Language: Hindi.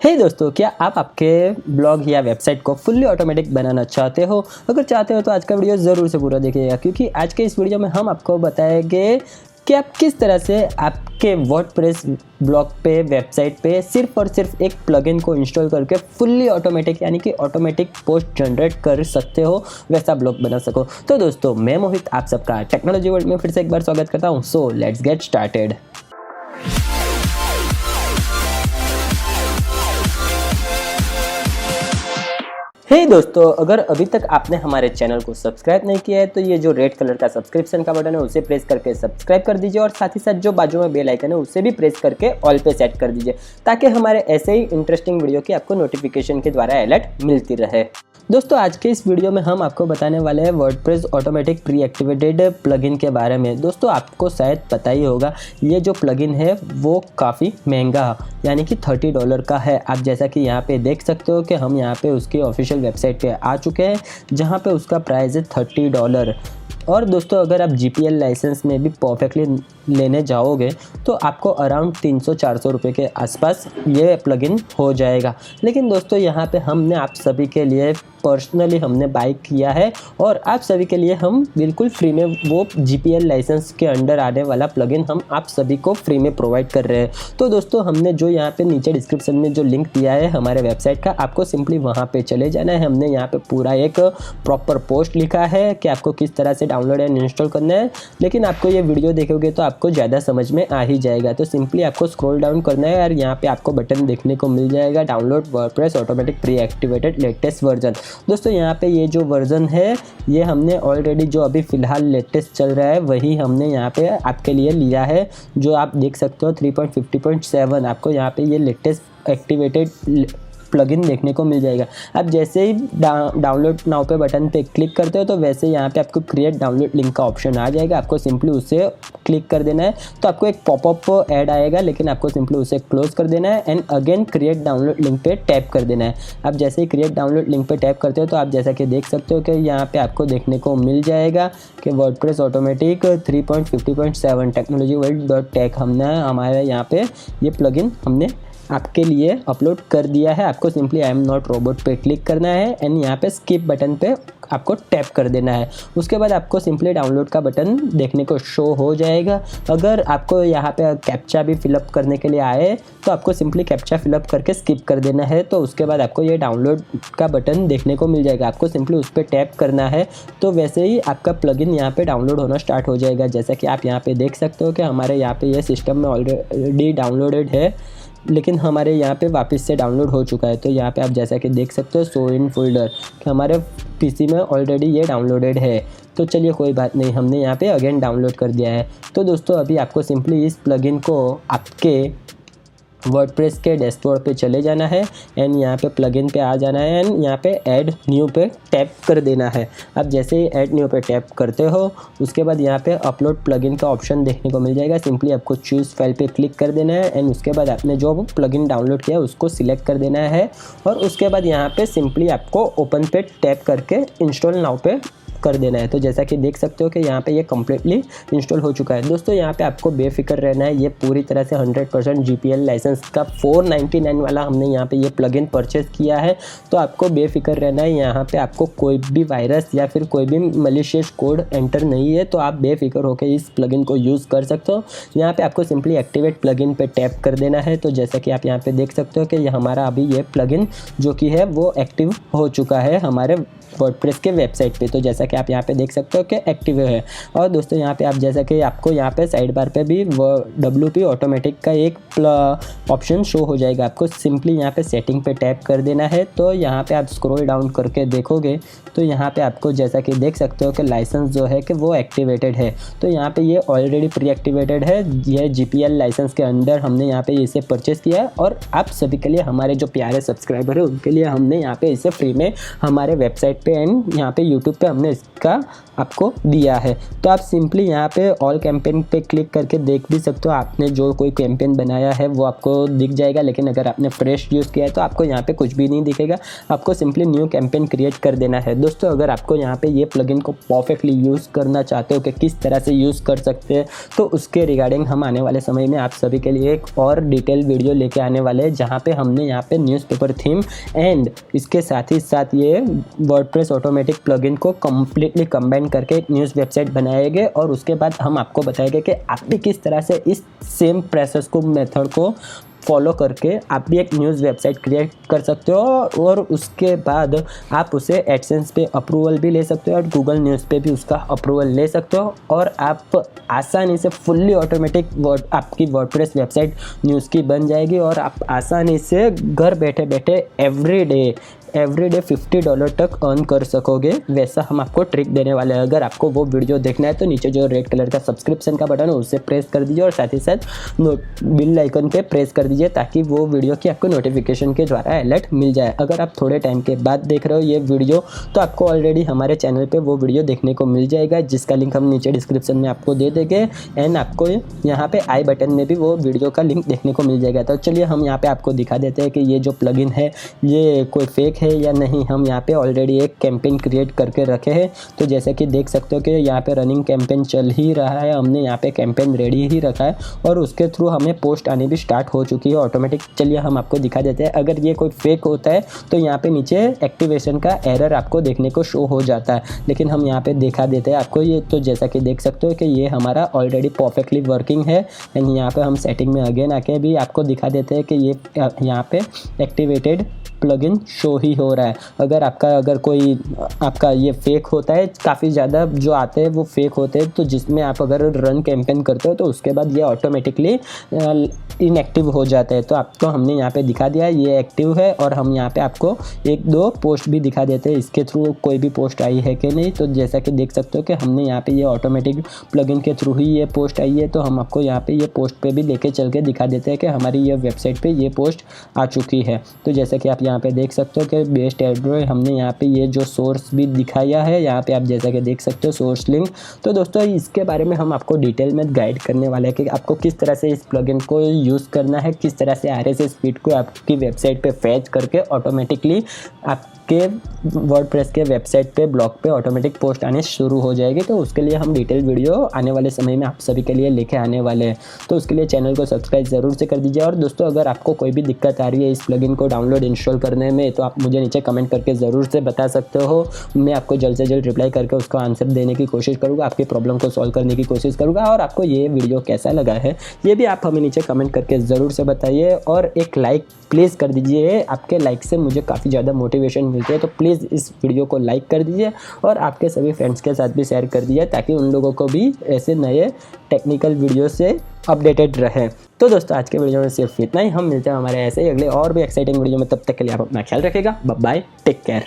हे दोस्तों, क्या आप आपके ब्लॉग या वेबसाइट को फुल्ली ऑटोमेटिक बनाना चाहते हो? अगर चाहते हो तो आज का वीडियो ज़रूर से पूरा देखिएगा, क्योंकि आज के इस वीडियो में हम आपको बताएंगे कि आप किस तरह से आपके वर्डप्रेस ब्लॉग पे, वेबसाइट पे सिर्फ और सिर्फ एक प्लगइन को इंस्टॉल करके फुल्ली ऑटोमेटिक यानी कि ऑटोमेटिक पोस्ट जनरेट कर सकते हो, वैसा ब्लॉग बना सको। तो दोस्तों, मैं मोहित आप सबका टेक्नोलॉजी वर्ल्ड में फिर से एक बार स्वागत करता हूँ। So let's get started. Hey दोस्तों, अगर अभी तक आपने हमारे चैनल को सब्सक्राइब नहीं किया है तो ये जो रेड कलर का सब्सक्रिप्शन का बटन है उसे प्रेस करके सब्सक्राइब कर दीजिए, और साथ ही साथ जो बाजू में बेल आइकन है उसे भी प्रेस करके ऑल पे सेट कर दीजिए, ताकि हमारे ऐसे ही इंटरेस्टिंग वीडियो की आपको नोटिफिकेशन के द्वारा अलर्ट मिलती रहे। दोस्तों, आज के इस वीडियो में हम आपको बताने वाले हैं WordPress automatic pre activated plugin के बारे में। दोस्तों, आपको शायद पता ही होगा, ये जो प्लगइन है वो काफ़ी महंगा यानी कि $30 का है। आप जैसा कि यहाँ पे देख सकते हो कि हम यहाँ पे उसकी ऑफिशियल वेबसाइट पे आ चुके हैं, जहाँ पे उसका प्राइस है $30। और दोस्तों, अगर आप GPL लाइसेंस में भी परफेक्टली लेने जाओगे तो आपको अराउंड 300-400 रुपये के आसपास ये प्लगइन हो जाएगा। लेकिन दोस्तों, यहाँ पे हमने आप सभी के लिए पर्सनली हमने बाय किया है, और आप सभी के लिए हम बिल्कुल फ्री में वो GPL लाइसेंस के अंडर आने वाला प्लगइन हम आप सभी को फ्री में प्रोवाइड कर रहे हैं। तो दोस्तों, हमने जो यहाँ पे नीचे डिस्क्रिप्शन में जो लिंक दिया है हमारे वेबसाइट का, आपको सिंपली वहाँ पे चले जाना है। हमने यहाँ पे पूरा एक प्रॉपर पोस्ट लिखा है कि आपको किस तरह से डाउनलोड एंड इंस्टॉल करना है, लेकिन आपको ये वीडियो देखोगे तो आपको ज़्यादा समझ में आ ही जाएगा। तो सिंपली आपको स्क्रॉल डाउन करना है और यहाँ पे आपको बटन देखने को मिल जाएगा, download WordPress automatic pre activated latest version. दोस्तों, यहाँ पे ये जो वर्जन है ये हमने ऑलरेडी जो अभी फ़िलहाल लेटेस्ट चल रहा है वही हमने यहाँ पे आपके लिए लिया है, जो आप देख सकते हो 3.50.7। आपको यहाँ पे ये लेटेस्ट एक्टिवेटेड प्लगइन देखने को मिल जाएगा। आप जैसे ही डाउनलोड नाउ पे बटन पे क्लिक करते हो तो वैसे यहाँ पे आपको क्रिएट डाउनलोड लिंक का ऑप्शन आ जाएगा। आपको सिंपली उसे क्लिक कर देना है, तो आपको एक पॉपअप ऐड आएगा, लेकिन आपको सिंपली उसे क्लोज कर देना है and again create download link पे टैप कर देना है। आप जैसे ही क्रिएट डाउनलोड लिंक पे टैप करते हो तो आप जैसा कि देख सकते हो कि यहाँ पे आपको देखने को मिल जाएगा कि वर्डप्रेस ऑटोमेटिक 3.50.7 technologyworld.tech हमने हमारे यहाँ पे ये प्लगइन हमने आपके लिए अपलोड कर दिया है। आपको simply I am not robot पे क्लिक करना है एंड यहाँ पे स्किप बटन पे आपको टैप कर देना है। उसके बाद आपको सिंपली डाउनलोड का बटन देखने को शो हो जाएगा। अगर आपको यहाँ पे कैप्चा भी फिलअप करने के लिए आए तो आपको सिंपली कैप्चा फिलअप करके स्किप कर देना है। तो उसके बाद आपको ये डाउनलोड का बटन देखने को मिल जाएगा, आपको सिंपली उस पर टैप करना है। तो वैसे ही आपका प्लगइन यहाँ पे डाउनलोड होना स्टार्ट हो जाएगा। जैसा कि आप यहाँ पे देख सकते हो कि हमारे यहाँ पे ये सिस्टम में ऑलरेडी डाउनलोडेड है, लेकिन हमारे यहाँ पे वापस से डाउनलोड हो चुका है। तो यहाँ पे आप जैसा कि देख सकते हो शो इन फोल्डर कि हमारे PC में ऑलरेडी ये डाउनलोडेड है। तो चलिए कोई बात नहीं, हमने यहाँ पे अगेन डाउनलोड कर दिया है। तो दोस्तों, अभी आपको सिंपली इस प्लगइन को आपके वर्डप्रेस के डैशबोर्ड पे चले जाना है एंड यहाँ पे प्लगइन पे आ जाना है एंड यहाँ पे ऐड न्यू पे टैप कर देना है। आप जैसे ही ऐड न्यू पे टैप करते हो उसके बाद यहाँ पे अपलोड प्लगइन का ऑप्शन देखने को मिल जाएगा। सिंपली आपको चूज़ फाइल पे क्लिक कर देना है एंड उसके बाद आपने जो प्लगइन डाउनलोड किया उसको सिलेक्ट कर देना है, और उसके बाद यहाँ पे सिंपली आपको ओपन पे टैप करके इंस्टॉल नाउ पे कर देना है। तो जैसा कि देख सकते हो कि यहाँ पे ये कम्प्लीटली इंस्टॉल हो चुका है। दोस्तों, यहाँ पे आपको बेफिक्र रहना है, ये पूरी तरह से 100% GPL लाइसेंस का 499 वाला हमने यहाँ पे ये प्लगइन परचेज किया है। तो आपको बेफिक्र रहना है, यहाँ पे आपको कोई भी वायरस या फिर कोई भी मलिशियस कोड एंटर नहीं है। तो आप बेफिक्र होकर इस प्लगइन को यूज़ कर सकते हो। यहाँ पे आपको सिंपली एक्टिवेट प्लगइन पे टैप कर देना है। तो जैसा कि आप यहाँ पे देख सकते हो कि ये हमारा अभी ये प्लगइन जो कि है वो एक्टिव हो चुका है हमारे वर्डप्रेस के वेबसाइट पे। तो जैसा कि आप यहाँ पे देख सकते हो कि एक्टिव है। और दोस्तों, यहाँ पे आप जैसा कि आपको यहाँ पे साइड बार पे भी WP ऑटोमेटिक का एक ऑप्शन शो हो जाएगा। आपको सिंपली यहाँ पे सेटिंग पे टैप कर देना है। तो यहाँ पे आप स्क्रॉल डाउन करके देखोगे तो यहाँ पे आपको जैसा कि देख सकते हो कि लाइसेंस जो है कि वो एक्टिवेटेड है। तो यहाँ पे ये ऑलरेडी प्री एक्टिवेटेड है, ये GPL लाइसेंस के अंदर हमने यहाँ पे इसे परचेस किया है, और आप सभी के लिए, हमारे जो प्यारे सब्सक्राइबर है उनके लिए हमने यहाँ पे इसे फ्री में हमारे वेबसाइट पे एंड यहाँ पे यूट्यूब पे हमने इसका आपको दिया है। तो आप सिंपली यहाँ पे ऑल कैंपेन पे क्लिक करके देख भी सकते हो, आपने जो कोई कैंपेन बनाया है वो आपको दिख जाएगा। लेकिन अगर आपने फ्रेश यूज़ किया है तो आपको यहाँ पे कुछ भी नहीं दिखेगा, आपको सिंपली न्यू कैंपेन क्रिएट कर देना है। दोस्तों अगर आपको यहाँ पे ये प्लगइन को परफेक्टली यूज़ करना चाहते हो कि किस तरह से यूज़ कर सकते हैं, तो उसके रिगार्डिंग हम आने वाले समय में आप सभी के लिए एक और डिटेल वीडियो लेके आने वाले हैं, जहाँ पे हमने यहाँ पे न्यूज़पेपर थीम एंड इसके साथ ही साथ ये वर्डप्रेस ऑटोमेटिक प्लगइन को कम्प्लीटली कंबाइन करके एक न्यूज़ वेबसाइट बनाएंगे। और उसके बाद हम आपको बताएंगे कि आप भी किस तरह से इस सेम प्रोसेस को मेथड को फॉलो करके आप भी एक न्यूज़ वेबसाइट क्रिएट कर सकते हो। और उसके बाद आप उसे एडसेंस पे अप्रूवल भी ले सकते हो और गूगल न्यूज़ पे भी उसका अप्रूवल ले सकते हो। और आप आसानी से फुल्ली ऑटोमेटिक आपकी वर्डप्रेस वेबसाइट न्यूज़ की बन जाएगी और आप आसानी से घर बैठे बैठे एवरीडे $50 तक अर्न कर सकोगे। वैसा हम आपको ट्रिक देने वाले हैं। अगर आपको वो वीडियो देखना है तो नीचे जो रेड कलर का सब्सक्रिप्शन का बटन है उसे प्रेस कर दीजिए और साथ ही साथ बिल आइकन पे प्रेस कर दीजिए, ताकि वो वीडियो की आपको नोटिफिकेशन के द्वारा अलर्ट मिल जाए। अगर आप थोड़े टाइम के बाद देख रहे हो ये वीडियो तो आपको ऑलरेडी हमारे चैनल पर वो वीडियो देखने को मिल जाएगा, जिसका लिंक हम नीचे डिस्क्रिप्शन में आपको दे देंगे। एंड आपको यहाँ पे आई बटन में भी वो वीडियो का लिंक देखने को मिल जाएगा। तो चलिए हम यहाँ पे आपको दिखा देते हैं कि ये जो प्लगइन है ये कोई फेक है या नहीं। हम यहाँ पे ऑलरेडी एक कैंपेन क्रिएट करके रखे हैं। तो जैसे कि देख सकते हो कि यहाँ पे रनिंग कैंपेन चल ही रहा है, हमने यहाँ पे कैंपेन रेडी ही रखा है और उसके थ्रू हमें पोस्ट आनी भी स्टार्ट हो चुकी है ऑटोमेटिक। चलिए हम आपको दिखा देते हैं। अगर ये कोई फेक होता है तो यहाँ पे नीचे एक्टिवेशन का एरर आपको देखने को शो हो जाता है, लेकिन हम यहाँ पे दिखा देते हैं आपको ये। तो जैसा कि देख सकते हो कि ये हमारा ऑलरेडी परफेक्टली वर्किंग है। एंड यहाँ पे हम सेटिंग में अगेन आके भी आपको दिखा देते हैं कि ये यहाँ पे एक्टिवेटेड प्लगइन शो ही हो रहा है। अगर कोई आपका ये फेक होता है, काफ़ी ज़्यादा जो आते हैं वो फेक होते हैं, तो जिसमें आप अगर रन कैंपेन करते हो तो उसके बाद ये ऑटोमेटिकली इनएक्टिव हो जाता है। तो आपको हमने यहाँ पे दिखा दिया ये एक्टिव है। और हम यहाँ पे आपको 1-2 पोस्ट भी दिखा देते हैं इसके थ्रू कोई भी पोस्ट आई है कि नहीं। तो जैसा कि देख सकते हो कि हमने यहाँ पे ये ऑटोमेटिक प्लगइन के थ्रू ही ये पोस्ट आई है। तो हम आपको यहाँ पे ये पोस्ट पे भी लेके चल के दिखा देते हैं कि हमारी ये वेबसाइट पे ये पोस्ट आ चुकी है। तो जैसा कि आप यहाँ पे देख सकते हो कि बेस्ट एड्रॉइड हमने यहाँ पे ये जो सोर्स भी दिखाया है, यहाँ पे आप जैसा कि देख सकते हो सोर्स लिंक। तो दोस्तों इसके बारे में हम आपको डिटेल में गाइड करने वाले हैं कि आपको किस तरह से इस प्लगइन को यूज़ करना है, किस तरह से RSS फीड को आपकी वेबसाइट पे फैच करके ऑटोमेटिकली आपके वर्डप्रेस के वेबसाइट पे ब्लॉग पे ऑटोमेटिक पोस्ट आने शुरू हो जाएगी। तो उसके लिए हम डिटेल वीडियो आने वाले समय में आप सभी के लिए लेके आने वाले हैं। तो उसके लिए चैनल को सब्सक्राइब ज़रूर से कर दीजिए। और दोस्तों अगर आपको कोई भी दिक्कत आ रही है इस प्लगइन को डाउनलोड इंस्टॉल करने में, तो आप मुझे नीचे कमेंट करके ज़रूर से बता सकते हो। मैं आपको जल्द से जल्द रिप्लाई करके उसका आंसर देने की कोशिश करूँगा, आपकी प्रॉब्लम को सॉल्व करने की कोशिश करूँगा। और आपको ये वीडियो कैसा लगा है ये भी आप हमें नीचे कमेंट करके ज़रूर से बताइए। और एक लाइक प्लीज़ कर दीजिए, आपके लाइक से मुझे काफ़ी ज़्यादा मोटिवेशन मिलती है। तो प्लीज़ इस वीडियो को लाइक कर दीजिए और आपके सभी फ्रेंड्स के साथ भी शेयर कर दीजिए, ताकि उन लोगों को भी ऐसे नए टेक्निकल वीडियो से अपडेटेड रहें। तो दोस्तों आज के वीडियो में सिर्फ इतना ही। हम मिलते हैं हमारे ऐसे ही अगले और भी एक्साइटिंग वीडियो में। तब तक के लिए आप अपना ख्याल रखिएगा। Bye bye, take care.